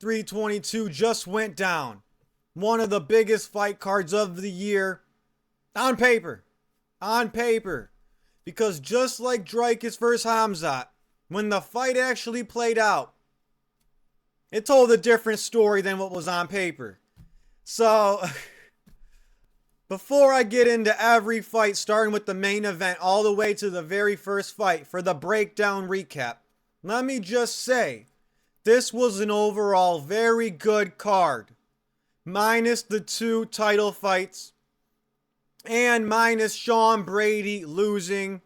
322 just went down. One of the biggest fight cards of the year. On paper. On paper. Because just like Dricus versus Khamzat, when the fight actually played out, it told a different story than what was on paper. So, before I get into every fight, starting with the main event all the way to the very first fight for the breakdown recap, let me just say, this was an overall very good card. Minus the 2 title fights. And minus Sean Brady losing.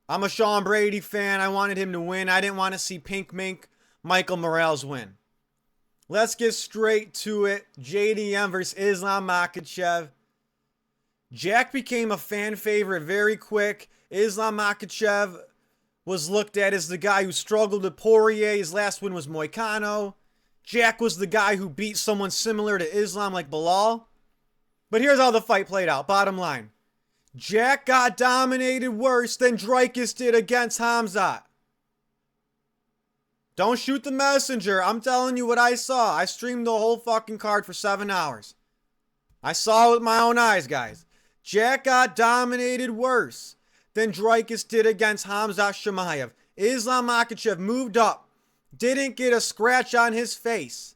I'm a Sean Brady fan. I wanted him to win. I didn't want to see Pink Mink Michael Morales win. Let's get straight to it. JDM versus Islam Makhachev. Jack became a fan favorite very quick. Islam Makhachev was looked at as the guy who struggled with Poirier. His last win was Moicano. Jack was the guy who beat someone similar to Islam like Bilal. But here's how the fight played out. Bottom line. Jack got dominated worse than Dricus did against Khamzat. Don't shoot the messenger. I'm telling you what I saw. I streamed the whole fucking card for 7 hours. I saw it with my own eyes, guys. Jack got dominated worse than Dricus did against Khamzat Chimaev. Islam Makhachev moved up. Didn't get a scratch on his face.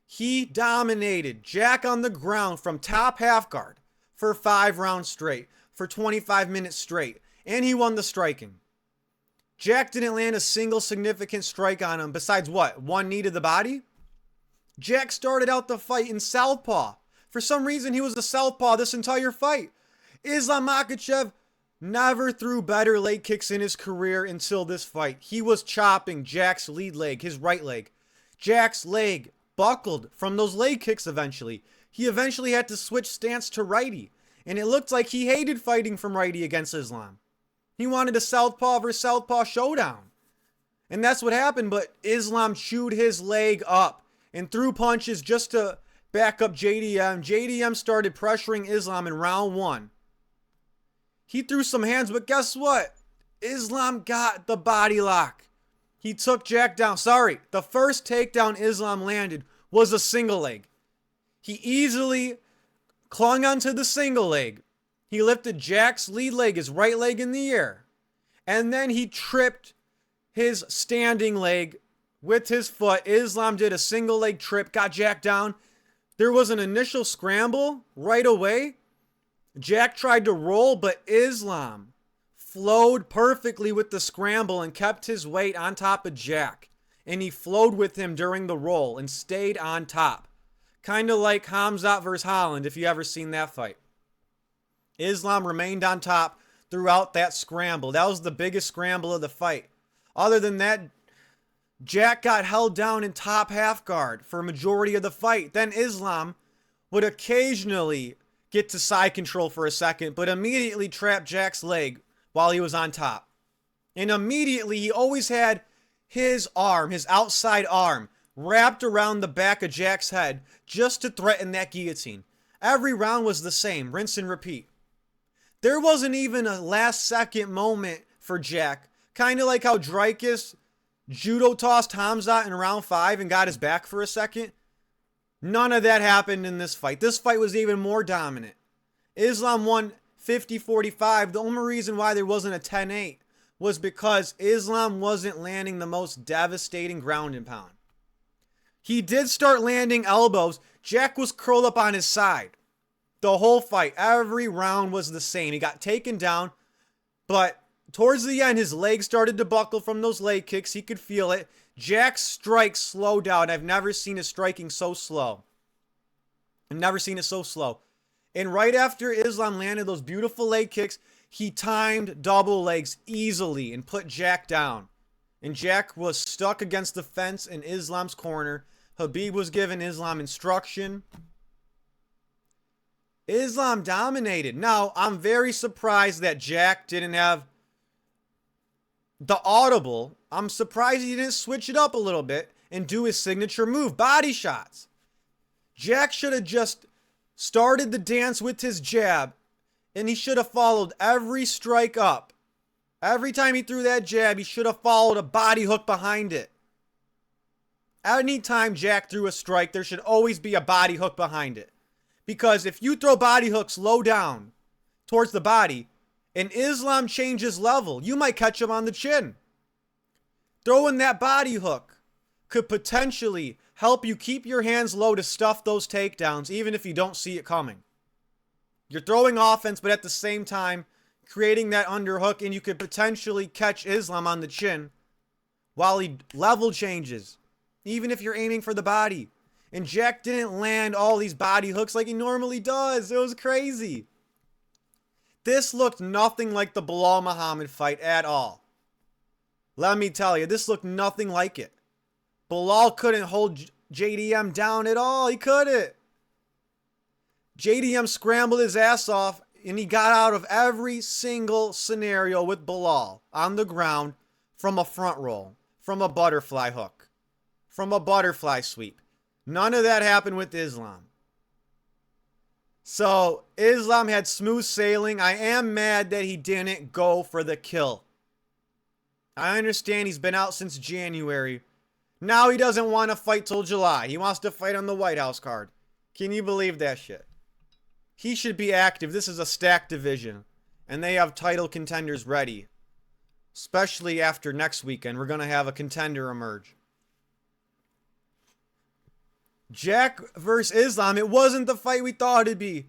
He dominated Jack on the ground from top half guard for 5 rounds straight, for 25 minutes straight. And he won the striking. Jack didn't land a single significant strike on him besides what? 1 knee to the body? Jack started out the fight in southpaw. For some reason, he was a southpaw this entire fight. Islam Makhachev never threw better leg kicks in his career until this fight. He was chopping Jack's lead leg, his right leg. Jack's leg buckled from those leg kicks eventually. He eventually had to switch stance to righty. And it looked like he hated fighting from righty against Islam. He wanted a southpaw versus southpaw showdown. And that's what happened, but Islam chewed his leg up and threw punches just to back up JDM. JDM started pressuring Islam in round 1. He threw some hands, but guess what? Islam got the body lock. He took Jack down. Sorry, the first takedown Islam landed was a single leg. He easily clung onto the single leg. He lifted Jack's lead leg, his right leg, in the air. And then he tripped his standing leg with his foot. Islam did a single leg trip, got Jack down. There was an initial scramble right away. Jack tried to roll, but Islam flowed perfectly with the scramble and kept his weight on top of Jack. And he flowed with him during the roll and stayed on top. Kind of like Khamzat versus Holland, if you ever seen that fight. Islam remained on top throughout that scramble. That was the biggest scramble of the fight. Other than that, Jack got held down in top half guard for a majority of the fight. Then Islam would occasionally get to side control for a second, but immediately trapped Jack's leg while he was on top. And immediately he always had his arm, his outside arm, wrapped around the back of Jack's head just to threaten that guillotine. Every round was the same, rinse and repeat. There wasn't even a last second moment for Jack. Kind of like how Dricus judo tossed Khamzat in round 5 and got his back for a second. None of that happened in this fight. This fight was even more dominant. Islam won 50-45. The only reason why there wasn't a 10-8 was because Islam wasn't landing the most devastating ground and pound. He did start landing elbows. Jack was curled up on his side. The whole fight, every round was the same. He got taken down, but towards the end, his legs started to buckle from those leg kicks. He could feel it. Jack's strikes slowed down. I've never seen his striking so slow. I've never seen it so slow. And right after Islam landed those beautiful leg kicks, he timed double legs easily and put Jack down. And Jack was stuck against the fence in Islam's corner. Khabib was giving Islam instruction. Islam dominated. Now, I'm very surprised that Jack didn't have the audible. I'm surprised he didn't switch it up a little bit and do his signature move, body shots. Jack should have just started the dance with his jab, and he should have followed every strike up. Every time he threw that jab, he should have followed a body hook behind it. anytime Jack threw a strike, there should always be a body hook behind it. Because if you throw body hooks low down towards the body and Islam changes level, you might catch him on the chin. Throwing that body hook could potentially help you keep your hands low to stuff those takedowns, even if you don't see it coming. You're throwing offense, but at the same time, creating that underhook, and you could potentially catch Islam on the chin while he level changes, even if you're aiming for the body. And Jack didn't land all these body hooks like he normally does. It was crazy. This looked nothing like the Bilal Muhammad fight at all. Let me tell you, this looked nothing like it. Bilal couldn't hold JDM down at all. He couldn't. JDM scrambled his ass off, and he got out of every single scenario with Bilal on the ground from a front roll, from a butterfly hook, from a butterfly sweep. None of that happened with Islam. So, Islam had smooth sailing. I am mad that he didn't go for the kill. I understand he's been out since January. Now he doesn't want to fight till July. He wants to fight on the White House card. Can you believe that shit? He should be active. This is a stacked division. And they have title contenders ready. Especially after next weekend. We're going to have a contender emerge. Jack versus Islam. It wasn't the fight we thought it'd be.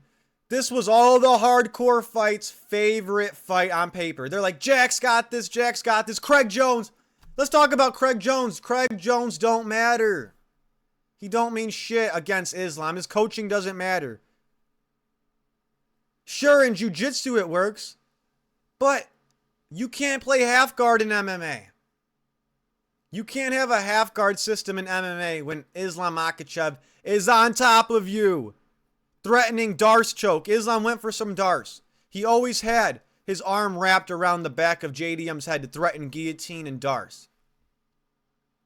This was all the hardcore fights' favorite fight on paper. They're like, Jack's got this. Jack's got this. Craig Jones. Let's talk about Craig Jones. Craig Jones don't matter. He don't mean shit against Islam. His coaching doesn't matter. Sure, in jiu-jitsu it works. But you can't play half guard in MMA. You can't have a half guard system in MMA when Islam Makhachev is on top of you. Threatening Darce choke. Islam went for some Darce. He always had his arm wrapped around the back of JDM's head to threaten guillotine and Darce.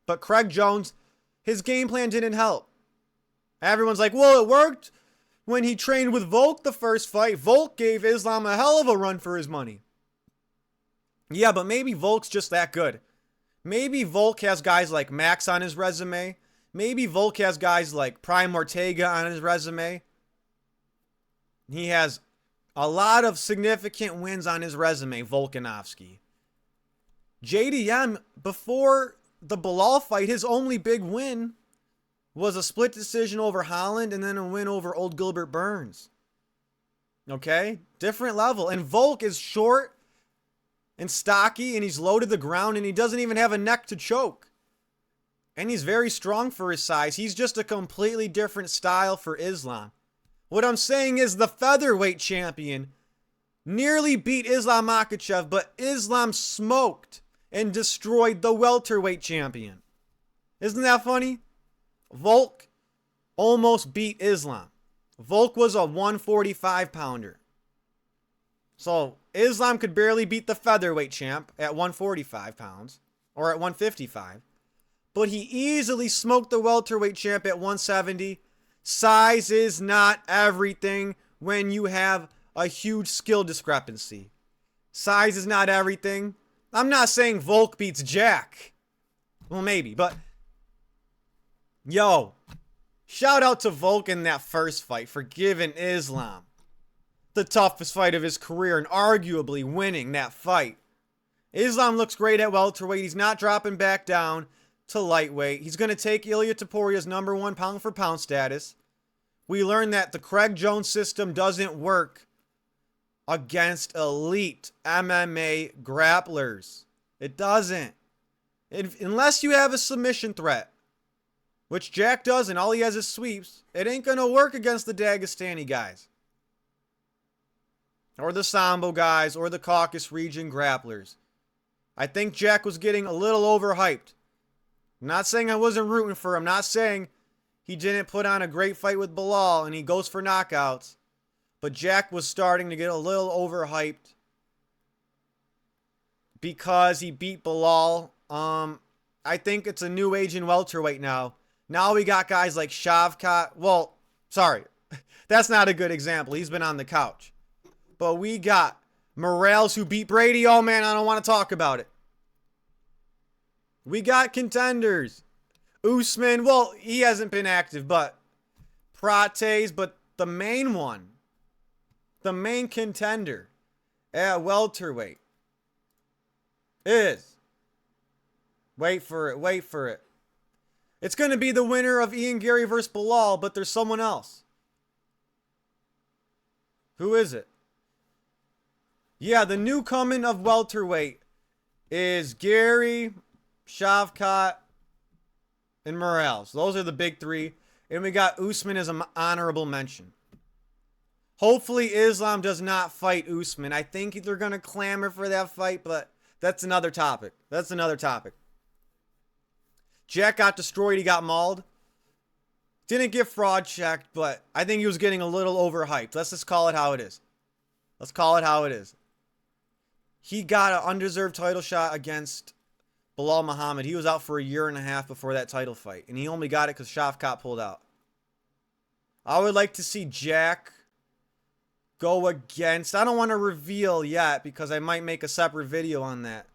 But Craig Jones, his game plan didn't help. Everyone's like, well, it worked when he trained with Volk the first fight. Volk gave Islam a hell of a run for his money. Yeah, but maybe Volk's just that good. Maybe Volk has guys like Max on his resume. Maybe Volk has guys like Prime Ortega on his resume. He has a lot of significant wins on his resume, Volkanovski. JDM, before the Bilal fight, his only big win was a split decision over Holland and then a win over old Gilbert Burns. Okay? Different level. And Volk is short and stocky, and he's low to the ground, and he doesn't even have a neck to choke. And he's very strong for his size. He's just a completely different style for Islam. What I'm saying is the featherweight champion nearly beat Islam Makhachev, but Islam smoked and destroyed the welterweight champion. Isn't that funny? Volk almost beat Islam. Volk was a 145 pounder. So Islam could barely beat the featherweight champ at 145 pounds or at 155. But he easily smoked the welterweight champ at 170. Size is not everything when you have a huge skill discrepancy. Size is not everything. I'm not saying Volk beats Jack. Well, maybe, but yo, shout out to Volk in that first fight for giving Islam the toughest fight of his career and arguably winning that fight. Islam looks great at welterweight. He's not dropping back down to lightweight. He's going to take Ilia Toporia's #1 pound for pound status. We learned that the Craig Jones system doesn't work against elite MMA grapplers. It doesn't. Unless you have a submission threat, which Jack does, and all he has is sweeps, it ain't going to work against the Dagestani guys. Or the Sambo guys, or the Caucasus region grapplers. I think Jack was getting a little overhyped. I'm not saying I wasn't rooting for him. I'm not saying he didn't put on a great fight with Bilal and he goes for knockouts. But Jack was starting to get a little overhyped because he beat Bilal. I think it's a new age in welterweight now. Now we got guys like Shavkat. Well, sorry. That's not a good example. He's been on the couch. But we got Morales who beat Brady. Oh, man, I don't want to talk about it. We got contenders. Usman, well, he hasn't been active, but Prates, but the main one, the main contender at welterweight is, wait for it, wait for it. It's going to be the winner of Ian Gary versus Bilal, but there's someone else. Who is it? Yeah, the newcomer of welterweight is Gary, Shavkat, and Morales. Those are the big three. And we got Usman as an honorable mention. Hopefully Islam does not fight Usman. I think they're going to clamor for that fight, but that's another topic. That's another topic. Jack got destroyed. He got mauled. Didn't get fraud checked, but I think he was getting a little overhyped. Let's just call it how it is. Let's call it how it is. He got an undeserved title shot against Bilal Muhammad. He was out for a year and a half before that title fight, and he only got it because Shavkat pulled out. I would like to see Jack go against... I don't want to reveal yet because I might make a separate video on that.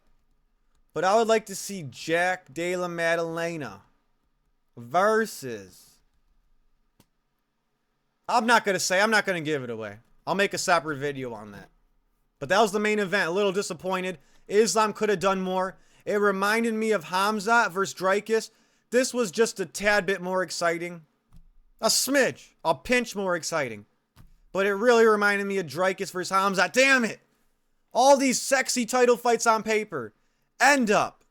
But I would like to see Jack Della Maddalena versus... I'm not going to give it away. I'll make a separate video on that. But that was the main event. A little disappointed. Islam could have done more. It reminded me of Khamzat versus Dricus. This was just a tad bit more exciting. A smidge. A pinch more exciting. But it really reminded me of Dricus versus Khamzat. Damn it. All these sexy title fights on paper end up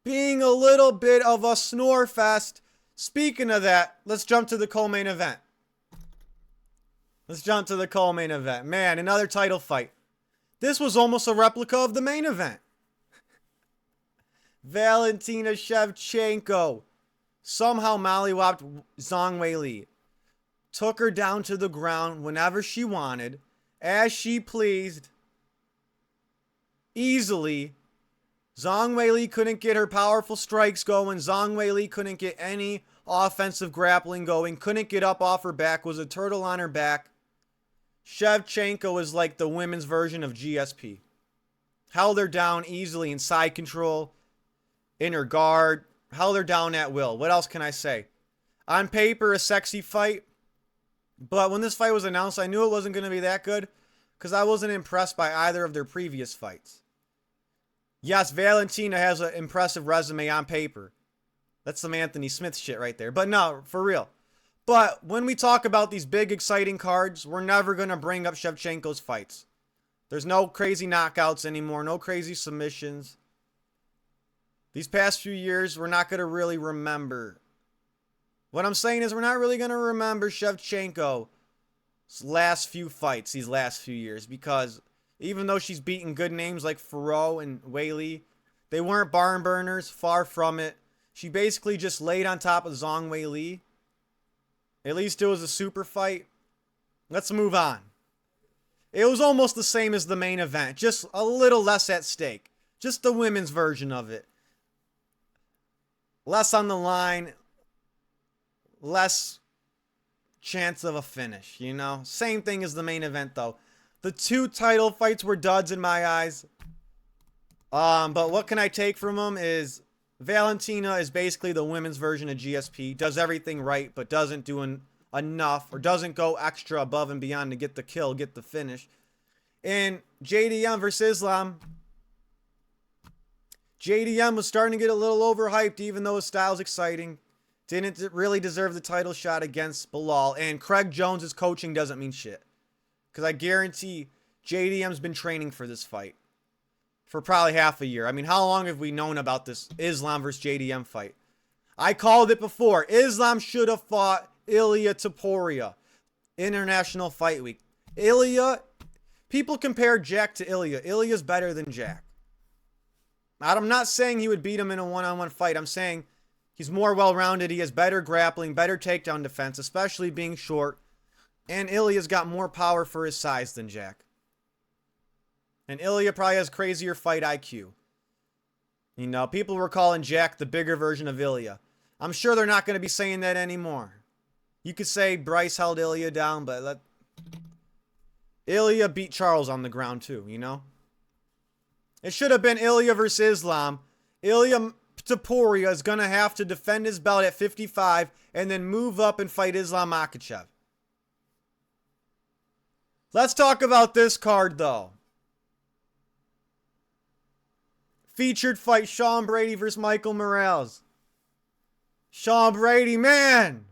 being a little bit of a snore fest. Speaking of that, let's jump to the co-main event. Let's jump to the co-main event. Man, another title fight. This was almost a replica of the main event. Valentina Shevchenko somehow mollywopped Zhang Weili. Took her down to the ground whenever she wanted, as she pleased. Easily. Zhang Weili couldn't get her powerful strikes going. Zhang Weili couldn't get any offensive grappling going. Couldn't get up off her back. Was a turtle on her back. Shevchenko is like the women's version of GSP. Held her down easily in side control, in her guard. Held her down at will. What else can I say? On paper, a sexy fight. But when this fight was announced, I knew it wasn't going to be that good because I wasn't impressed by either of their previous fights. Yes, Valentina has an impressive resume on paper. That's some Anthony Smith shit right there. But no, for real. But when we talk about these big, exciting cards, we're never going to bring up Shevchenko's fights. There's no crazy knockouts anymore. No crazy submissions. These past few years, we're not going to really remember. What I'm saying is we're not really going to remember Shevchenko's last few fights, these last few years. Because even though she's beaten good names like Faro and Weili, they weren't barn burners. Far from it. She basically just laid on top of Zhang Weili. At least it was a super fight. Let's move on. It was almost the same as the main event. Just a little less at stake. Just the women's version of it. Less on the line. Less chance of a finish, you know? Same thing as the main event, though. The two title fights were duds in my eyes. But what can I take from them is Valentina is basically the women's version of GSP. Does everything right, but doesn't do enough or doesn't go extra above and beyond to get the kill, get the finish. And JDM versus Islam. JDM was starting to get a little overhyped even though his style's exciting. Didn't really deserve the title shot against Bilal. And Craig Jones' coaching doesn't mean shit. Because I guarantee JDM's been training for this fight. For probably half a year. I mean, how long have we known about this Islam versus JDM fight? I called it before. Islam should have fought Ilia Topuria. International Fight Week. Ilia, people compare Jack to Ilia. Ilia's better than Jack. I'm not saying he would beat him in a one-on-one fight. I'm saying he's more well-rounded. He has better grappling, better takedown defense, especially being short. And Ilia's got more power for his size than Jack. And Ilia probably has crazier fight IQ. You know, people were calling Jack the bigger version of Ilia. I'm sure they're not going to be saying that anymore. You could say Bryce held Ilia down, but Ilia beat Charles on the ground too, you know? It should have been Ilia versus Islam. Ilia Topuria is going to have to defend his belt at 55 and then move up and fight Islam Makhachev. Let's talk about this card, though. Featured fight, Sean Brady versus Michael Morales. Sean Brady, man.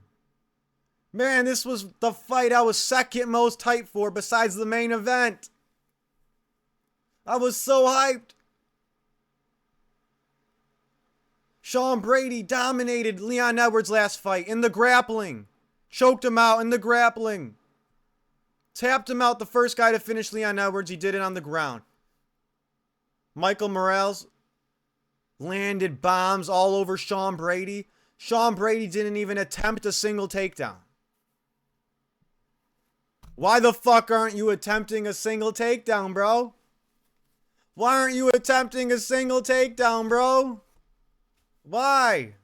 Man, this was the fight I was second most hyped for besides the main event. I was so hyped. Sean Brady dominated Leon Edwards' last fight in the grappling. Choked him out in the grappling. Tapped him out, the first guy to finish Leon Edwards. He did it on the ground. Michael Morales landed bombs all over Sean Brady. Sean Brady didn't even attempt a single takedown. Why the fuck aren't you attempting a single takedown, bro? Why aren't you attempting a single takedown, bro? Why?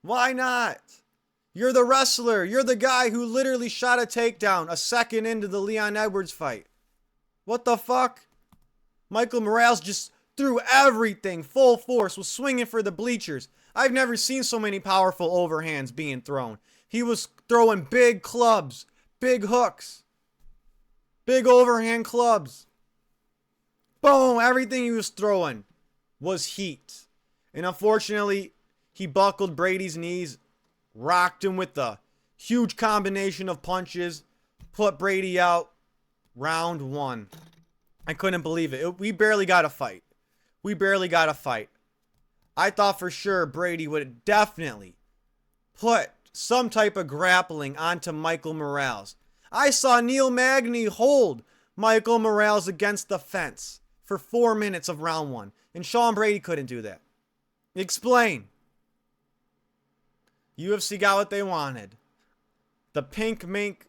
Why not? You're the wrestler. You're the guy who literally shot a takedown a second into the Leon Edwards fight. What the fuck? Michael Morales just threw everything full force, was swinging for the bleachers. I've never seen so many powerful overhands being thrown. He was throwing big clubs, big hooks, big overhand clubs. Boom, everything he was throwing was heat. And unfortunately, he buckled Brady's knees, rocked him with the huge combination of punches, put Brady out. Round 1. I couldn't believe it. We barely got a fight. We barely got a fight. I thought for sure Brady would definitely put some type of grappling onto Michael Morales. I saw Neil Magny hold Michael Morales against the fence for 4 minutes of round 1. And Sean Brady couldn't do that. Explain. UFC got what they wanted. The pink mink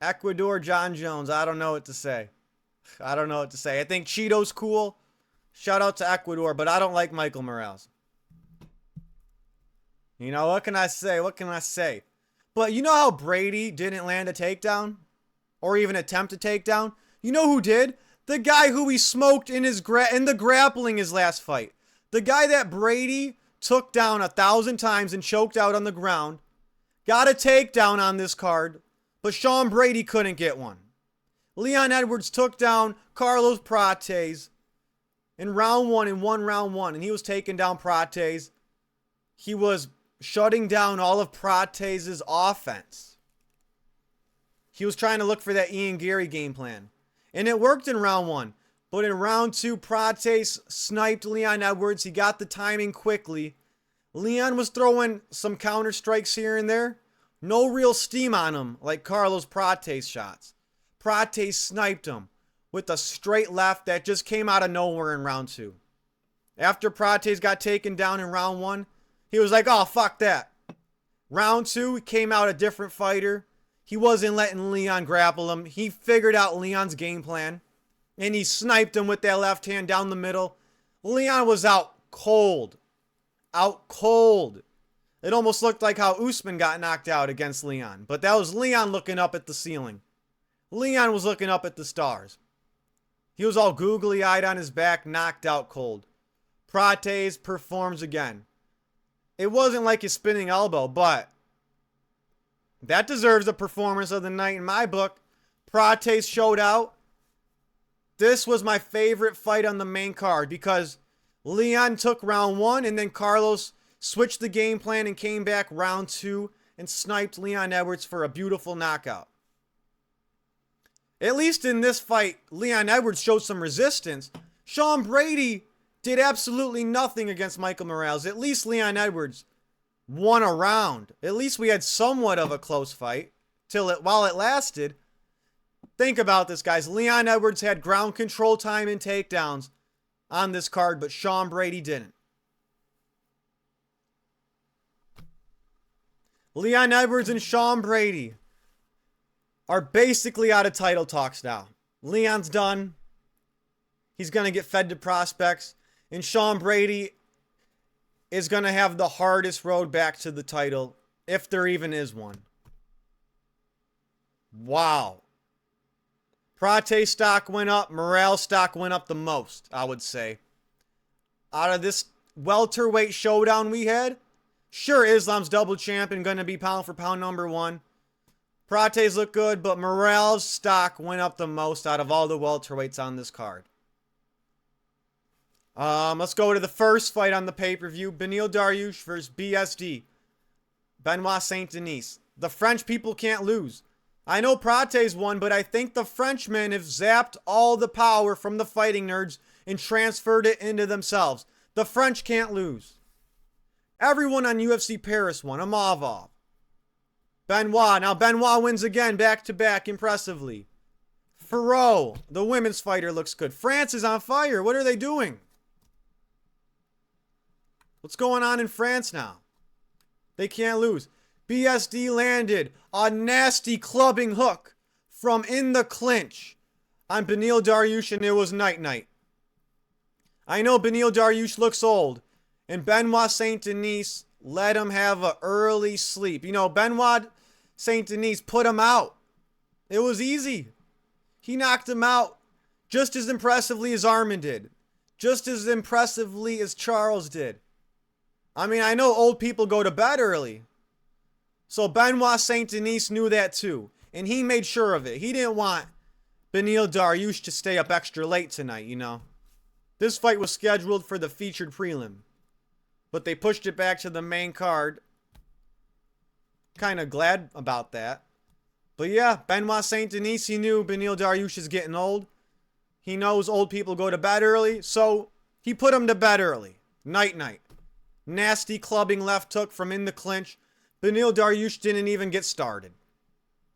Ecuador John Jones. I don't know what to say. I don't know what to say. I think Cheeto's cool. Shout out to Ecuador, but I don't like Michael Morales. You know, what can I say? What can I say? But you know how Brady didn't land a takedown? Or even attempt a takedown? You know who did? The guy who he smoked in the grappling his last fight. The guy that Brady took down 1,000 times and choked out on the ground. Got a takedown on this card, but Sean Brady couldn't get one. Leon Edwards took down Carlos Prates in round 1 and won round 1, and he was taking down Prates. He was shutting down all of Prates' offense. He was trying to look for that Ian Gary game plan. And it worked in round 1. But in round 2, Prates sniped Leon Edwards. He got the timing quickly. Leon was throwing some counter strikes here and there. No real steam on him like Carlos Prates shots. Prates sniped him with a straight left that just came out of nowhere in round 2. After Prates got taken down in round 1, he was like, oh, fuck that. Round 2, he came out a different fighter. He wasn't letting Leon grapple him. He figured out Leon's game plan. And he sniped him with that left hand down the middle. Leon was out cold. Out cold. It almost looked like how Usman got knocked out against Leon. But that was Leon looking up at the ceiling. Leon was looking up at the stars. He was all googly-eyed on his back, knocked out cold. Prates performs again. It wasn't like his spinning elbow, but that deserves the performance of the night in my book. Prates showed out. This was my favorite fight on the main card because Leon took round 1 and then Carlos switched the game plan and came back round 2 and sniped Leon Edwards for a beautiful knockout. At least in this fight, Leon Edwards showed some resistance. Sean Brady did absolutely nothing against Michael Morales. At least Leon Edwards won a round. At least we had somewhat of a close fight while it lasted. Think about this, guys. Leon Edwards had ground control time and takedowns on this card, but Sean Brady didn't. Leon Edwards and Sean Brady are basically out of title talks now. Leon's done. He's going to get fed to prospects. And Sean Brady is going to have the hardest road back to the title, if there even is one. Wow. Prates stock went up. Morales stock went up the most, I would say. out of this welterweight showdown we had. Sure, Islam's double champion, going to be pound for pound #1. Prates look good, but Morale's stock went up the most out of all the welterweights on this card. Let's go to the first fight on the pay-per-view. Beneil Dariush versus BSD. Benoit Saint-Denis. The French people can't lose. I know Prates won, but I think the Frenchmen have zapped all the power from the fighting nerds and transferred it into themselves. The French can't lose. Everyone on UFC Paris won. Amavov. Benoit. Now Benoit wins again, back-to-back, impressively. Ferro, the women's fighter, looks good. France is on fire. What are they doing? What's going on in France now? They can't lose. BSD landed a nasty clubbing hook from in the clinch on Beneil Dariush, and it was night-night. I know Beneil Dariush looks old, and Benoit Saint-Denis let him have an early sleep. You know, Benoit Saint-Denis put him out. It was easy. He knocked him out just as impressively as Armin did. Just as impressively as Charles did. I mean, I know old people go to bed early. So Benoit Saint-Denis knew that too. And he made sure of it. He didn't want Beneil Dariush to stay up extra late tonight, you know. This fight was scheduled for the featured prelim. But they pushed it back to the main card. Kind of glad about that. But yeah, Benoit Saint-Denis, he knew Beneil Dariush is getting old. He knows old people go to bed early. So he put him to bed early. Night-night. Nasty clubbing left hook from in the clinch. Beneil Dariush didn't even get started.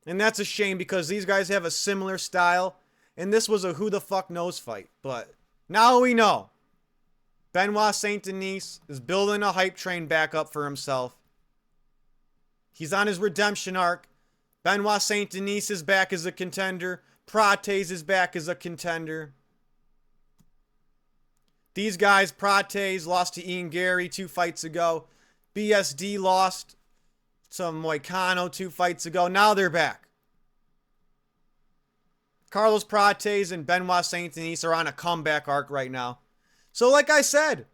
And that's a shame because these guys have a similar style. And this was a who the fuck knows fight. But now we know. Benoit Saint-Denis is building a hype train back up for himself. He's on his redemption arc. Benoit Saint-Denis is back as a contender. Prates is back as a contender. These guys, Prates lost to Ian Gary 2 fights ago. BSD lost to Moicano 2 fights ago. Now they're back. Carlos Prates and Benoit Saint-Denis are on a comeback arc right now. So like I said,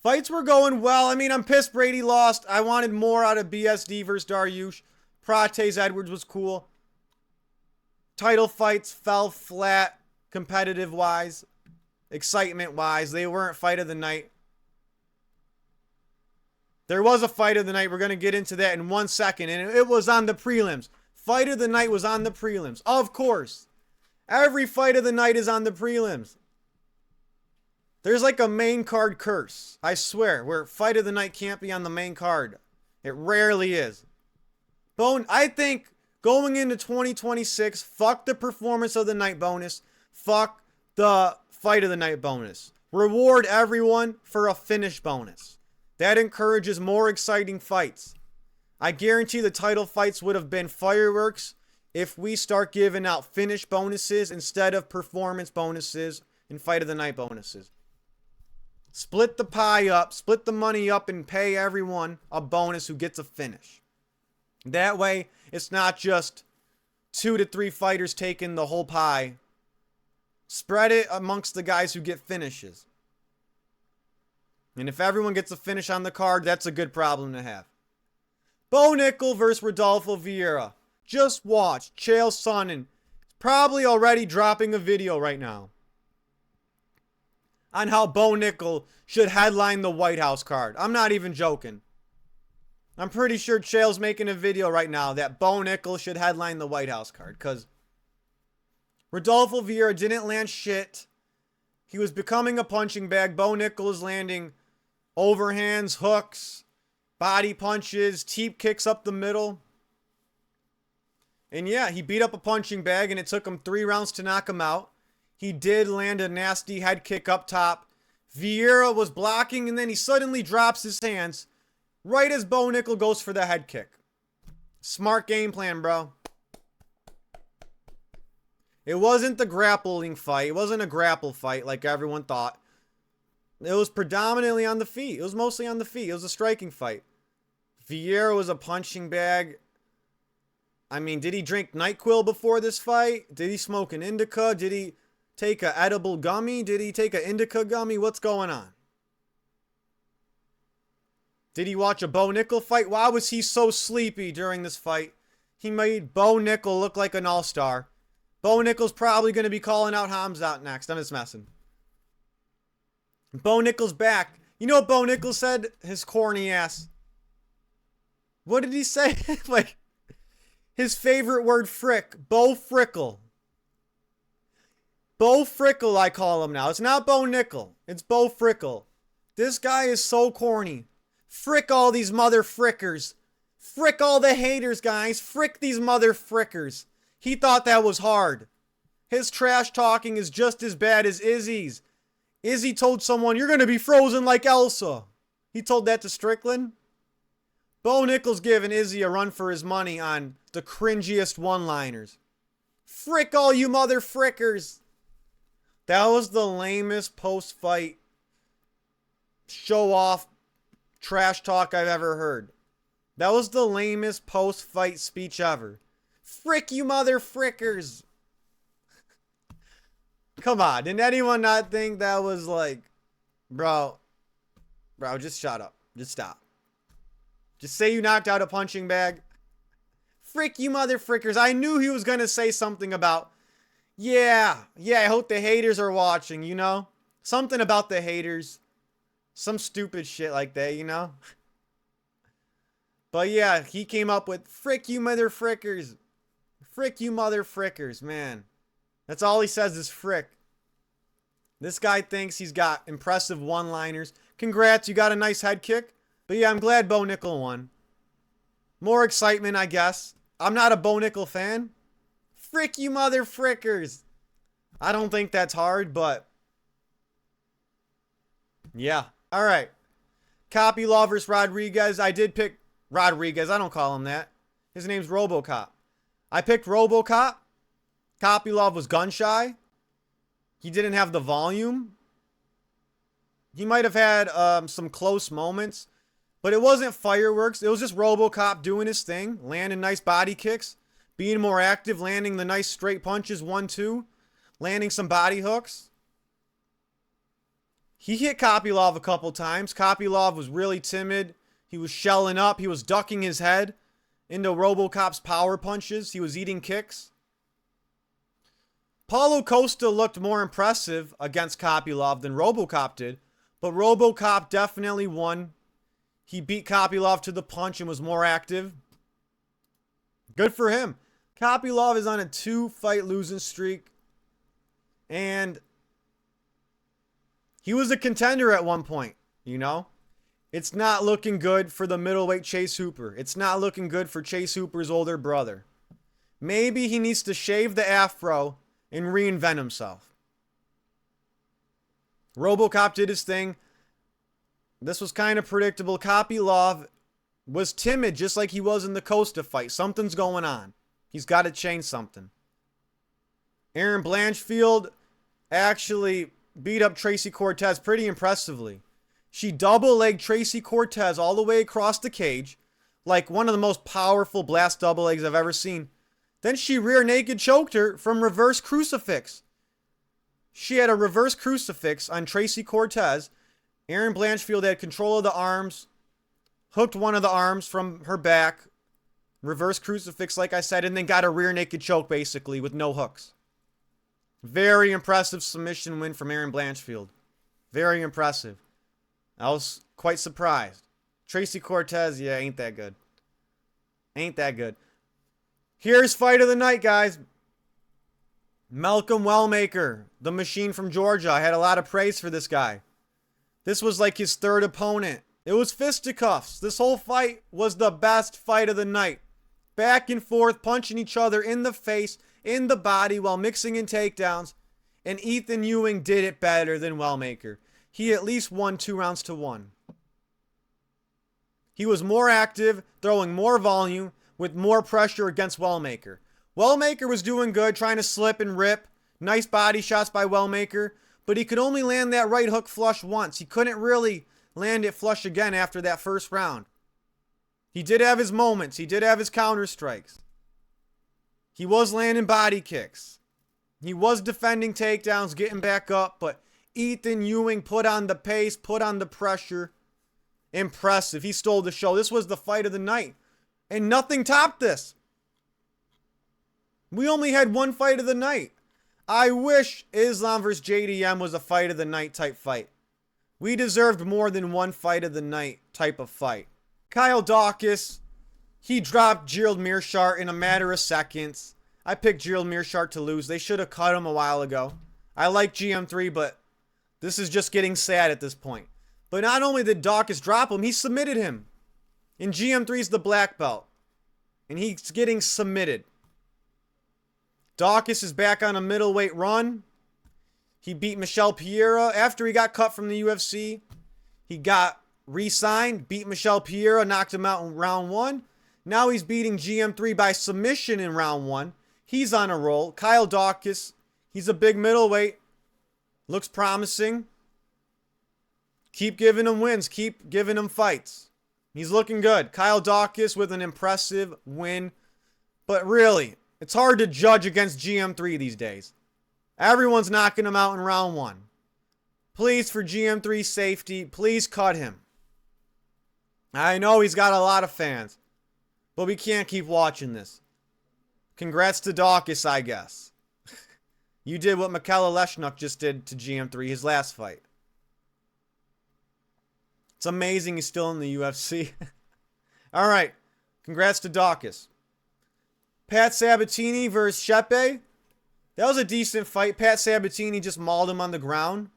fights were going well. I mean, I'm pissed Brady lost. I wanted more out of BSD versus Dariush. Prates Edwards was cool. Title fights fell flat, competitive-wise. Excitement-wise, they weren't fight of the night. There was a fight of the night. We're going to get into that in 1 second. And it was on the prelims. Fight of the night was on the prelims. Of course. Every fight of the night is on the prelims. There's like a main card curse. I swear. Where fight of the night can't be on the main card. It rarely is. I think going into 2026, fuck the performance of the night bonus. Fuck the fight of the night bonus. Reward everyone for a finish bonus. That encourages more exciting fights. I guarantee the title fights would have been fireworks if we start giving out finish bonuses instead of performance bonuses and fight of the night bonuses. Split the pie up, split the money up, and pay everyone a bonus who gets a finish. That way, it's not just 2 to 3 fighters taking the whole pie. Spread it amongst the guys who get finishes. And if everyone gets a finish on the card, that's a good problem to have. Bo Nickel versus Rodolfo Vieira. Just watch. Chael Sonnen is probably already dropping a video right now on how Bo Nickel should headline the White House card. I'm not even joking. I'm pretty sure Chael's making a video right now that Bo Nickel should headline the White House card. Because Rodolfo Vieira didn't land shit. He was becoming a punching bag. Bo Nickel is landing overhands, hooks, body punches, teep kicks up the middle. And yeah, he beat up a punching bag and it took him 3 rounds to knock him out. He did land a nasty head kick up top. Vieira was blocking and then he suddenly drops his hands right as Bo Nickel goes for the head kick. Smart game plan, bro. It wasn't the grappling fight. It wasn't a grapple fight like everyone thought. It was predominantly on the feet. It was mostly on the feet. It was a striking fight. Vieira was a punching bag. I mean, did he drink NyQuil before this fight? Did he smoke an indica? Did he take an edible gummy? Did he take an indica gummy? What's going on? Did he watch a Bo Nickel fight? Why was he so sleepy during this fight? He made Bo Nickel look like an all-star. Bo Nickel's probably going to be calling out Khamzat next. I'm just messing. Bo Nickel's back. You know what Bo Nickel said? His corny ass. What did he say? Like, his favorite word, frick. Bo Frickle. Bo Frickle, I call him now. It's not Bo Nickel. It's Bo Frickle. This guy is so corny. Frick all these mother frickers. Frick all the haters, guys. Frick these mother frickers. He thought that was hard. His trash talking is just as bad as Izzy's. Izzy told someone, you're going to be frozen like Elsa. He told that to Strickland. Bo Nickel's giving Izzy a run for his money on the cringiest one-liners. Frick all you mother frickers. That was the lamest post-fight show-off trash talk I've ever heard. That was the lamest post-fight speech ever. Frick you mother frickers. Come on, didn't anyone not think that was like, bro, just shut up. Just stop. Just say you knocked out a punching bag. Frick you mother frickers. I knew he was going to say something about, yeah, I hope the haters are watching, you know? Something about the haters. Some stupid shit like that, you know? But yeah, he came up with, frick you mother frickers. Frick you mother frickers, man. That's all he says is frick. This guy thinks he's got impressive one-liners. Congrats, you got a nice head kick. But yeah, I'm glad Bo Nickel won. More excitement, I guess. I'm not a Bo Nickel fan. Frick you mother frickers. I don't think that's hard, but yeah. All right. Kopylov versus Rodriguez. I did pick Rodriguez. I don't call him that. His name's RoboCop. I picked RoboCop. Kopylov was gun shy. He didn't have the volume. He might have had some close moments, but it wasn't fireworks. It was just RoboCop doing his thing, landing nice body kicks, being more active, landing the nice straight punches, 1-2, landing some body hooks. He hit Kopylov a couple times. Kopylov was really timid. He was shelling up. He was ducking his head into RoboCop's power punches. He was eating kicks. Paulo Costa looked more impressive against Kopylov than RoboCop did, but RoboCop definitely won. He beat Kopylov to the punch and was more active. Good for him. Kopylov is on a 2-fight losing streak, and he was a contender at one point, you know? It's not looking good for the middleweight Chase Hooper. It's not looking good for Chase Hooper's older brother. Maybe he needs to shave the afro and reinvent himself. RoboCop did his thing. This was kind of predictable. Kopylov was timid just like he was in the Costa fight. Something's going on. He's got to change something. Erin Blanchfield actually beat up Tracy Cortez pretty impressively. She double-legged Tracy Cortez all the way across the cage, like one of the most powerful blast double legs I've ever seen. Then she rear naked choked her from reverse crucifix. She had a reverse crucifix on Tracy Cortez. Erin Blanchfield had control of the arms, hooked one of the arms from her back, reverse crucifix like I said, and then got a rear naked choke basically with no hooks. Very impressive submission win from Erin Blanchfield. Very impressive. I was quite surprised. Tracy Cortez, yeah, ain't that good. Ain't that good. Here's fight of the night, guys. Malcolm Wellmaker, the machine from Georgia. I had a lot of praise for this guy. This was like his third opponent. It was fisticuffs. This whole fight was the best fight of the night. Back and forth, punching each other in the face, in the body, while mixing in takedowns. And Ethan Ewing did it better than Wellmaker. He at least won 2 rounds to 1. He was more active, throwing more volume, with more pressure against Wellmaker. Wellmaker was doing good, trying to slip and rip. Nice body shots by Wellmaker, but he could only land that right hook flush once. He couldn't really land it flush again after that first round. He did have his moments. He did have his counter strikes. He was landing body kicks. He was defending takedowns, getting back up, but Ethan Ewing put on the pace, put on the pressure, Impressive. He stole the show. This was the fight of the night. And nothing topped this. We only had one fight of the night. I wish Islam versus JDM was a fight of the night type fight. We deserved more than one fight of the night type of fight. Kyle Dawkins, he dropped Gerald Meerschaert in a matter of seconds. I picked Gerald Meerschaert to lose. They should have cut him a while ago. I like GM3, but this is just getting sad at this point. But not only did Dawkins drop him, he submitted him. And GM3's the black belt. And he's getting submitted. Dawkins is back on a middleweight run. He beat Michel Pereira after he got cut from the UFC. He got re-signed, beat Michel Pereira, knocked him out in round 1. Now he's beating GM3 by submission in round 1. He's on a roll. Kyle Dawkins, he's a big middleweight. Looks promising. Keep giving him wins. Keep giving him fights. He's looking good. Kyle Dawkins with an impressive win. But really, it's hard to judge against GM3 these days. Everyone's knocking him out in round 1. Please, for GM3's safety, please cut him. I know he's got a lot of fans, but we can't keep watching this. Congrats to Dawkins, I guess. You did what Mikhail Leshnuk just did to GM3, his last fight. It's amazing he's still in the UFC. All right. Congrats to Dawkins. Pat Sabatini versus Shepe. That was a decent fight. Pat Sabatini just mauled him on the ground.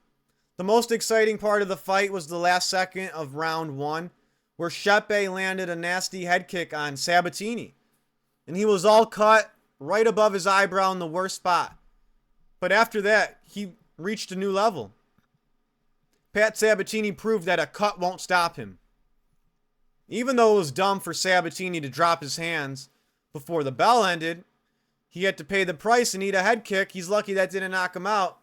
The most exciting part of the fight was the last second of round 1, where Shepe landed a nasty head kick on Sabatini. And he was all cut right above his eyebrow in the worst spot. But after that, he reached a new level. Pat Sabatini proved that a cut won't stop him. Even though it was dumb for Sabatini to drop his hands before the bell ended, he had to pay the price and eat a head kick. He's lucky that didn't knock him out.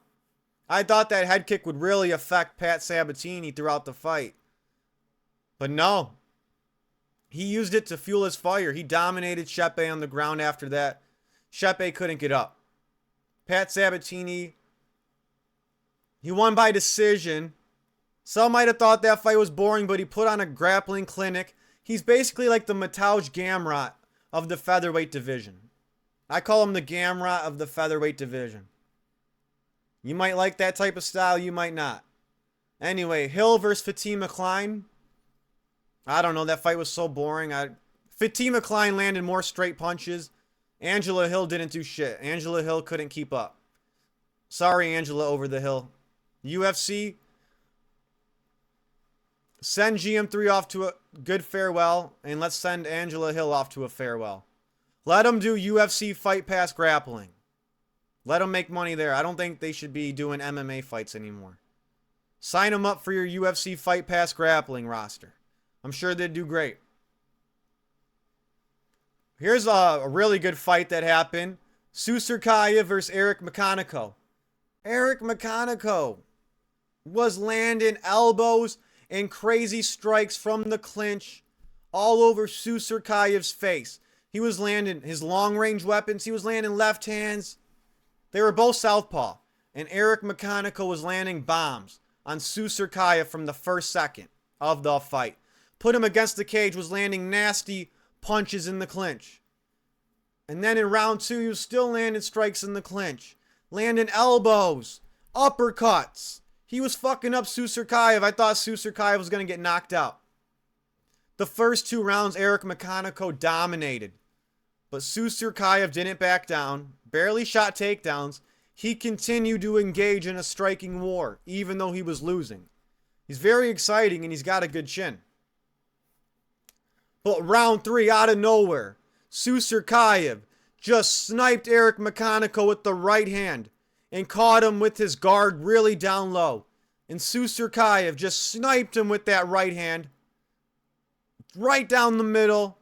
I thought that head kick would really affect Pat Sabatini throughout the fight. But no. He used it to fuel his fire. He dominated Shepe on the ground after that. Shepe couldn't get up. Pat Sabatini, he won by decision. Some might have thought that fight was boring, but he put on a grappling clinic. He's basically like the Mateusz Gamrot of the featherweight division. I call him the Gamrot of the featherweight division. You might like that type of style, you might not. Anyway, Hill versus Fatima Klein. I don't know, that fight was so boring. Fatima Klein landed more straight punches. Angela Hill didn't do shit. Angela Hill couldn't keep up. Sorry, Angela over the hill. UFC, send GM3 off to a good farewell, and let's send Angela Hill off to a farewell. Let them do UFC Fight Pass grappling. Let them make money there. I don't think they should be doing MMA fights anymore. Sign them up for your UFC Fight Pass grappling roster. I'm sure they'd do great. Here's a really good fight that happened. Susurkaya versus Eric Makhachev. Eric Makhachev was landing elbows and crazy strikes from the clinch all over Susurkayev's face. He was landing his long-range weapons. He was landing left hands. They were both southpaw. And Eric Makhachev was landing bombs on Susurkayev from the first second of the fight. Put him against the cage, was landing nasty punches in the clinch. And then in round 2, he was still landing strikes in the clinch. Landing elbows, uppercuts. He was fucking up Susurkayev. I thought Susurkayev was going to get knocked out. The first 2 rounds, Eric Makhachev dominated. But Susurkayev didn't back down, barely shot takedowns. He continued to engage in a striking war, even though he was losing. He's very exciting, and he's got a good chin. But round 3, out of nowhere, Susurkayev just sniped Eric Makhachev with the right hand and caught him with his guard really down low. And Susurkayev just sniped him with that right hand right down the middle,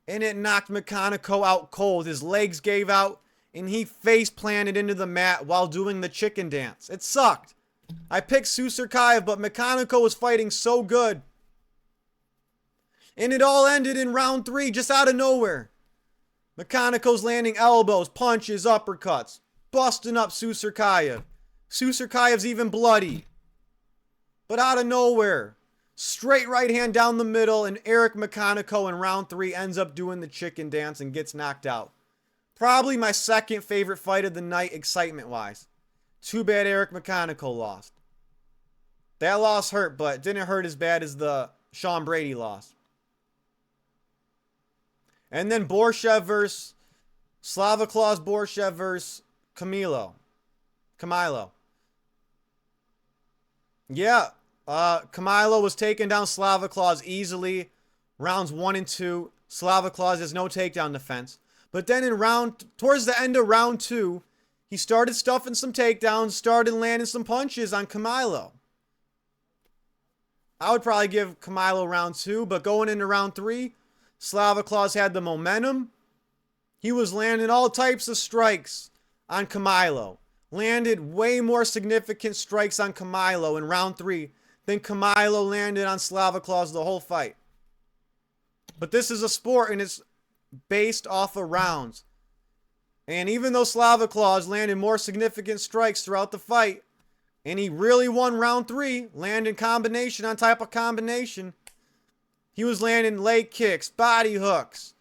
and it knocked Makhachev out cold. His legs gave out, and he face planted into the mat while doing the chicken dance. It sucked. I picked Susurkayev, but Makhachev was fighting so good. And it all ended in round 3, just out of nowhere. Makhachev's landing elbows, punches, uppercuts, busting up Susurkayev. Susurkayev's even bloody. But out of nowhere, Straight right hand down the middle, and Eric Makhachev in round 3 ends up doing the chicken dance and gets knocked out. Probably my second favorite fight of the night, excitement-wise. Too bad Eric Makhachev lost. That loss hurt, but it didn't hurt as bad as the Sean Brady loss. And then Borshev versus Slavoclaw Borshev versus Camilo. Yeah, Camilo was taking down Slavoclaw easily. Rounds 1 and 2. Slavoclaw has no takedown defense. But then towards the end of round 2, he started stuffing some takedowns, started landing some punches on Camilo. I would probably give Camilo round 2, but going into round 3, Slavoclaw had the momentum. He was landing all types of strikes on Camilo. Landed way more significant strikes on Camilo in round 3 than Camilo landed on Slavoclaw the whole fight. But this is a sport and it's based off of rounds. And even though Slavoclaw landed more significant strikes throughout the fight, and he really won round 3, landing combination on type of combination, he was landing leg kicks, body hooks,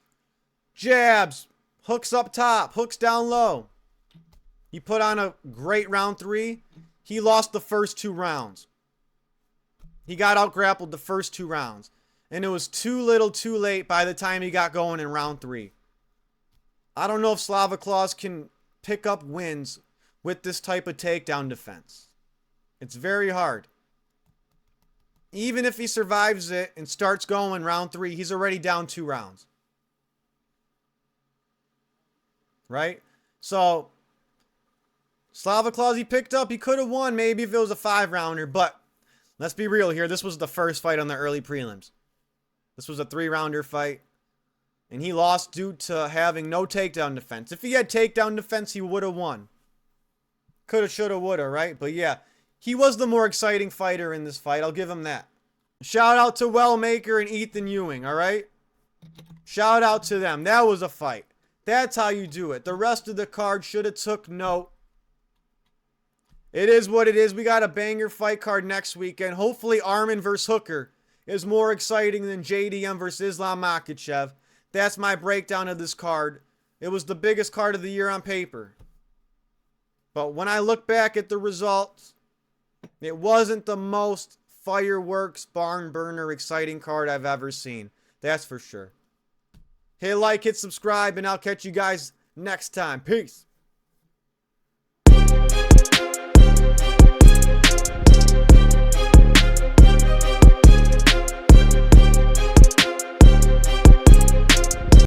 jabs, hooks up top, hooks down low. He put on a great round 3. He lost the first 2 rounds. He got out-grappled the first 2 rounds. And it was too little too late by the time he got going in round 3. I don't know if Slavoclaw can pick up wins with this type of takedown defense. It's very hard. Even if he survives it and starts going round 3, he's already down 2 rounds. Right? So, Slavoclaw he picked up. He could have won maybe if it was a 5-rounder. But let's be real here. This was the first fight on the early prelims. This was a 3-rounder fight. And he lost due to having no takedown defense. If he had takedown defense, he would have won. Coulda, shoulda, woulda, right? But yeah, he was the more exciting fighter in this fight. I'll give him that. Shout out to Wellmaker and Ethan Ewing, all right? Shout out to them. That was a fight. That's how you do it. The rest of the card should have took note. It is what it is. We got a banger fight card next weekend. Hopefully Arman versus Hooker is more exciting than JDM versus Islam Makhachev. That's my breakdown of this card. It was the biggest card of the year on paper. But when I look back at the results, it wasn't the most fireworks, barn burner, exciting card I've ever seen. That's for sure. Hit like, hit subscribe, and I'll catch you guys next time. Peace.